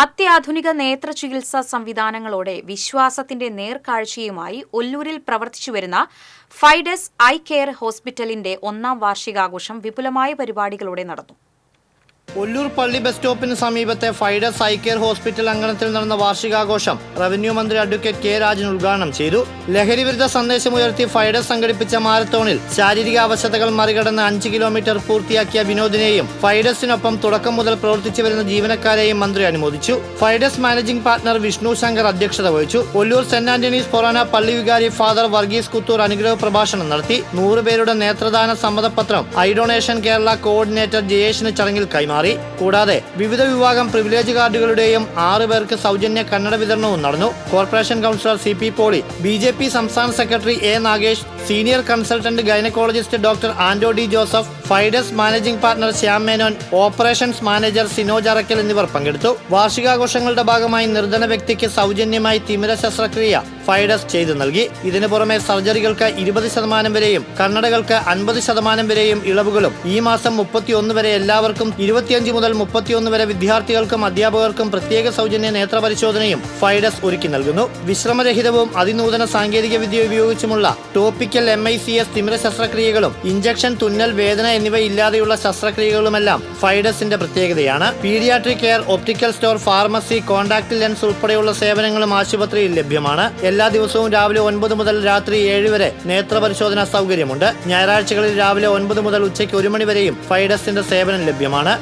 അത്യാധുനിക നേത്രചികിത്സാ സംവിധാനങ്ങളോടെ വിശ്വാസത്തിന്റെ നേർക്കാഴ്ചയുമായി ഒല്ലൂരിൽ പ്രവർത്തിച്ചുവരുന്ന ഫൈഡസ് eye care ഹോസ്പിറ്റലിന്റെ 1ാം വാർഷികാഘോഷം വിപുലമായ പരിപാടികളോടെ നടന്നു. ഒല്ലൂർ പള്ളി ബസ് സ്റ്റോപ്പിന് സമീപത്തെ ഫൈഡസ് ഐ കെയർ ഹോസ്പിറ്റൽ അങ്കണത്തിൽ നടന്ന വാർഷികാഘോഷം റവന്യൂ മന്ത്രി അഡ്വക്കേറ്റ് കെ രാജൻ ഉദ്ഘാടനം ചെയ്തു. ലഹരിവിരുദ്ധ സന്ദേശമുയർത്തി ഫൈഡസ് സംഘടിപ്പിച്ച മാരത്തോണിൽ ശാരീരിക അവശതകൾ മറികടന്ന് 5 കിലോമീറ്റർ പൂർത്തിയാക്കിയ വിനോദിനെയും ഫൈഡസിനൊപ്പം തുടക്കം മുതൽ പ്രവർത്തിച്ചു വരുന്ന ജീവനക്കാരെയും മന്ത്രി അനുമോദിച്ചു. ഫൈഡസ് മാനേജിംഗ് പാർട്ണർ വിഷ്ണു ശങ്കർ അധ്യക്ഷത വഹിച്ചു. ഒല്ലൂർ സെന്റ് ആന്റണീസ് ഫൊറാന പള്ളി വികാരി ഫാദർ വർഗീസ് കുത്തൂർ അനുഗ്രഹ പ്രഭാഷണം നടത്തി. 100 പേരുടെ നേത്രദാന സമ്മതപത്രം ഐ ഡൊണേഷൻ കേരള കോർഡിനേറ്റർ ജയേഷിന് ചടങ്ങിൽ കൈമാറി. കൂടാതെ വിവിധ വിഭാഗം പ്രിവിലേജ് കാർഡുകളുടെയും 6 പേർക്ക് സൗജന്യ കണ്ണട വിതരണവും നടന്നു. Corporation councillor CP Poly, BJP സംസ്ഥാന സെക്രട്ടറി A Nagesh, senior consultant gynaecologist doctor Anto D Joseph, ഫൈഡസ് managing partner Shyam Menon, operations manager Sinoj Arakkal എന്നിവർ പങ്കെടുത്തു. വാർഷികാഘോഷങ്ങളുടെ ഭാഗമായി നിർധന വ്യക്തിക്ക് സൗജന്യമായി തിമിര ശസ്ത്രക്രിയ ഫൈഡസ് ചെയ്തു നൽകി. ഇതിനു പുറമെ സർജറികൾക്ക് 20% വരെയും കണ്ണടകൾക്ക് 50% വരെയും ഇളവുകളും ഈ മാസം 31 വരെ എല്ലാവർക്കും 25 മുതൽ 31 വരെ വിദ്യാർത്ഥികൾക്കും അധ്യാപകർക്കും പ്രത്യേക സൗജന്യ നേത്രപരിശോധനയും ഫൈഡസ് ഒരുക്കി നൽകുന്നു. വിശ്രമരഹിതവും അതിനൂതന സാങ്കേതിക വിദ്യ ഉപയോഗിച്ചുമുള്ള ടോപ്പിക്കൽ MICS തിമിര ശസ്ത്രക്രിയകളും ഇഞ്ചക്ഷൻ, തുന്നൽ, വേദന എന്നിവ ഇല്ലാതെയുള്ള ശസ്ത്രക്രിയകളുമെല്ലാം ഫൈഡസിന്റെ പ്രത്യേകതയാണ്. Paediatric care, optical store, pharmacy, contact lens ഉൾപ്പെടെയുള്ള സേവനങ്ങളും ആശുപത്രിയിൽ ലഭ്യമാണ്. എല്ലാ ദിവസവും രാവിലെ 9 മുതൽ രാത്രി 7 വരെ നേത്രപരിശോധനാ സൗകര്യമുണ്ട്. ഞായറാഴ്ചകളിൽ രാവിലെ 9 മുതൽ ഉച്ചയ്ക്ക് 1 മണി വരെയും ഫൈഡസിന്റെ സേവനം ലഭ്യമാണ്.